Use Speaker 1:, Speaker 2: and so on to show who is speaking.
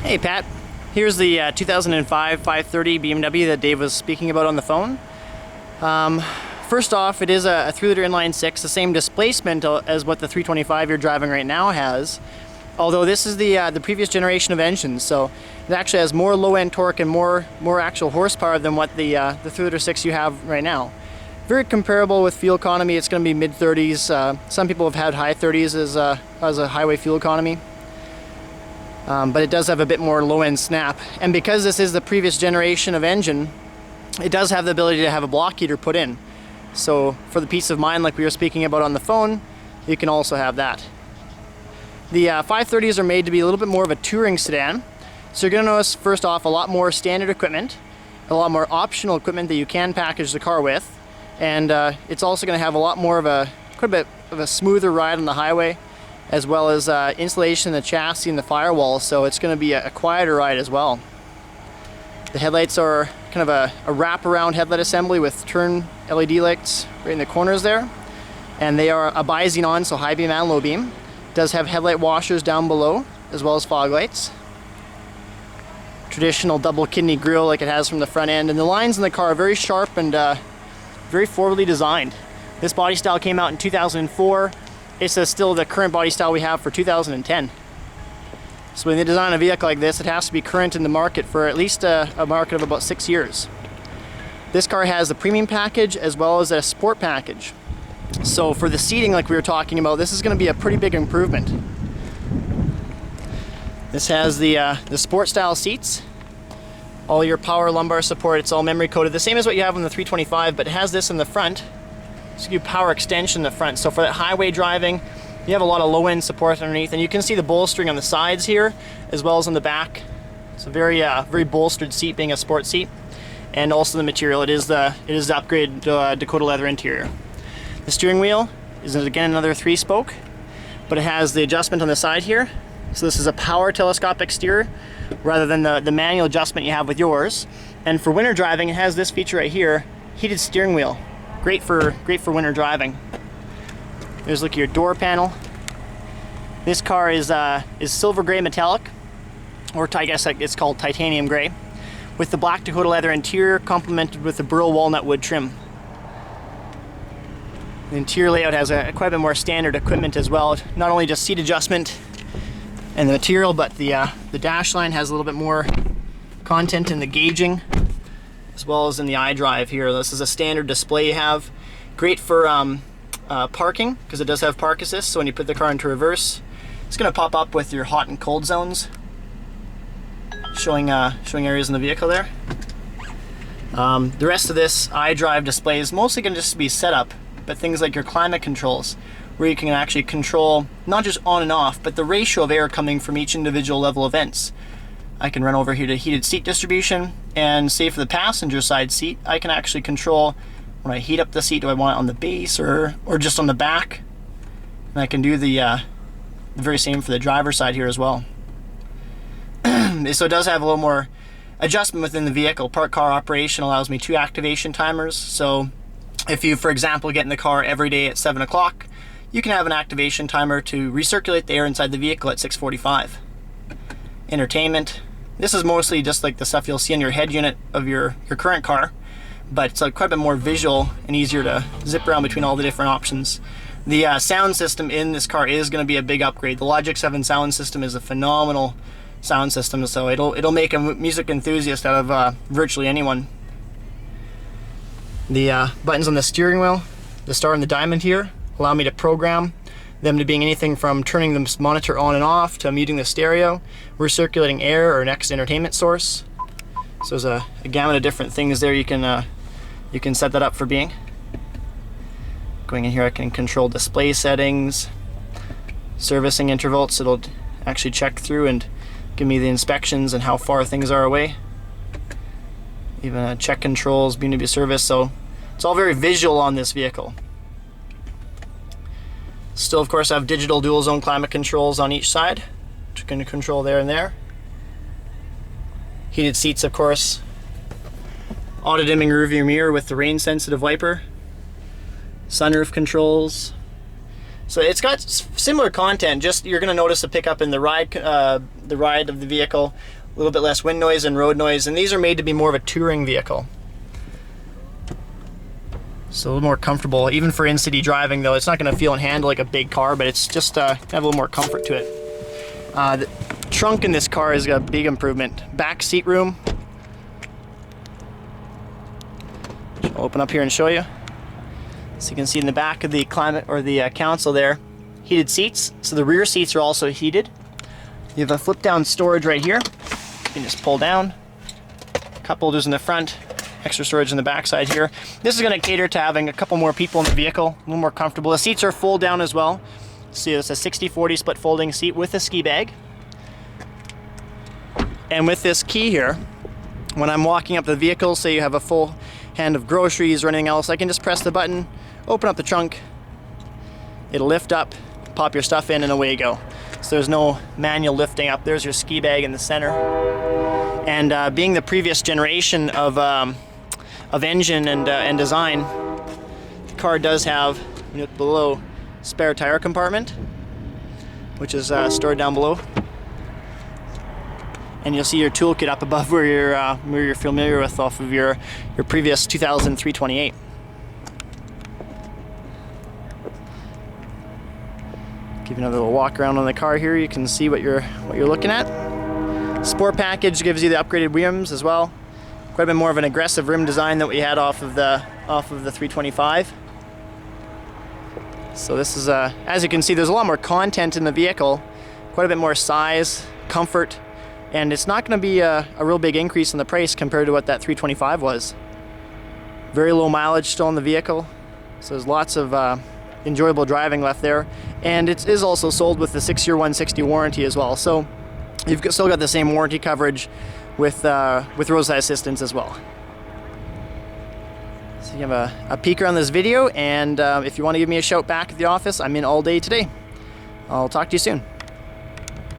Speaker 1: Hey Pat, here's the 2005 530 BMW that Dave was speaking about on the phone. First off, it is a 3-liter inline 6, the same displacement as what the 325 you're driving right now has. Although this is the previous generation of engines, so it actually has more low-end torque and more actual horsepower than what the 3-liter 6 you have right now. Very comparable with fuel economy. It's going to be mid-30s. Some people have had high 30s as a highway fuel economy. But it does have a bit more low-end snap. And because this is the previous generation of engine, it does have the ability to have a block heater put in. So for the peace of mind like we were speaking about on the phone, you can also have that. The 530s are made to be a little bit more of a touring sedan. So you're going to notice first off a lot more standard equipment, a lot more optional equipment that you can package the car with. And it's also going to have a lot more of quite a bit of a smoother ride on the highway, as well as insulation in the chassis and the firewall, so it's going to be a quieter ride as well. The headlights are kind of a wraparound headlight assembly with turn LED lights right in the corners there, and they are a bi-xenon, so high beam and low beam. It does have headlight washers down below, as well as fog lights. Traditional double kidney grille like it has from the front end, and the lines in the car are very sharp and very forwardly designed. This body style came out in 2004. It's still the current body style we have for 2010. So when they design a vehicle like this, it has to be current in the market for at least a market of about 6 years. This car has the premium package as well as a sport package. So for the seating like we were talking about, this is going to be a pretty big improvement. This has the sport style seats, all your power lumbar support, it's all memory coded, the same as what you have on the 325, but it has this in the front. So you power extension in the front. So for that highway driving, you have a lot of low-end support underneath, and you can see the bolstering on the sides here, as well as on the back. It's a very bolstered seat, being a sport seat, and also the material. It is the upgraded Dakota leather interior. The steering wheel is again another 3-spoke, but it has the adjustment on the side here. So this is a power telescopic steer rather than the manual adjustment you have with yours. And for winter driving, it has this feature right here: heated steering wheel. Great for winter driving. There's look at your door panel. This car is silver gray metallic, or I guess it's called titanium gray, with the black Dakota leather interior complemented with the burl walnut wood trim. The interior layout has quite a bit more standard equipment as well. Not only just seat adjustment and the material, but the dash line has a little bit more content in the gauging, as well as in the iDrive here. This is a standard display you have. Great for parking, because it does have park assist, so when you put the car into reverse, it's going to pop up with your hot and cold zones, showing areas in the vehicle there. The rest of this iDrive display is mostly going to just be setup, but things like your climate controls, where you can actually control not just on and off, but the ratio of air coming from each individual level of vents. I can run over here to heated seat distribution, and say for the passenger side seat, I can actually control when I heat up the seat, do I want it on the base or just on the back? And I can do the very same for the driver's side here as well. So it does have a little more adjustment within the vehicle. Park car operation allows me 2 activation timers. So if you, for example, get in the car every day at 7 o'clock, you can have an activation timer to recirculate the air inside the vehicle at 6:45. Entertainment. This is mostly just like the stuff you'll see on your head unit of your current car, but it's quite a bit more visual and easier to zip around between all the different options. The sound system in this car is going to be a big upgrade. The Logic 7 sound system is a phenomenal sound system, so it'll make a music enthusiast out of virtually anyone. The buttons on the steering wheel, the star and the diamond here, allow me to program them to being anything from turning the monitor on and off to muting the stereo, recirculating air, or next entertainment source. So there's a gamut of different things there you can set that up for being. Going in here, I can control display settings, servicing intervals, so it'll actually check through and give me the inspections and how far things are away. Even check controls, BMW service, so it's all very visual on this vehicle. Still, of course, I have digital dual zone climate controls on each side, which you can control there and there. Heated seats, of course. Auto dimming rearview mirror with the rain sensitive wiper. Sunroof controls. So it's got similar content, just you're going to notice a pickup in the ride of the vehicle, A little bit less wind noise and road noise, and these are made to be more of a touring vehicle. So a little more comfortable, even for in-city driving though. It's not going to feel and handle like a big car, but it's just have a little more comfort to it. The trunk in this car is a big improvement. Back seat room. I'll open up here and show you. So you can see in the back of the climate or the console there, heated seats. So the rear seats are also heated. You have a flip down storage right here. You can just pull down. Cup holders in the front, extra storage in the back side here. This is going to cater to having a couple more people in the vehicle, a little more comfortable. The seats are fold down as well. See, it's a 60-40 split folding seat with a ski bag. And with this key here, when I'm walking up the vehicle, say you have a full hand of groceries or anything else, I can just press the button, open up the trunk, it'll lift up, pop your stuff in, and away you go. So there's no manual lifting up. There's your ski bag in the center. And being the previous generation of engine and design, the car does have, below, spare tire compartment, which is stored down below. And you'll see your toolkit up above where you're familiar with off of your previous 2003-28. Give you another little walk around on the car here. You can see what you're looking at. Sport package gives you the upgraded rims as well. Quite a bit more of an aggressive rim design that we had off of the 325. So this is as you can see, there's a lot more content in the vehicle. Quite a bit more size, comfort. And it's not going to be a real big increase in the price compared to what that 325 was. Very low mileage still in the vehicle, so there's lots of enjoyable driving left there. And it is also sold with the 6-year 160 warranty as well. So you've still got the same warranty coverage with roadside assistance as well. So you have a peek around this video, and if you want to give me a shout back at the office, I'm in all day today. I'll talk to you soon.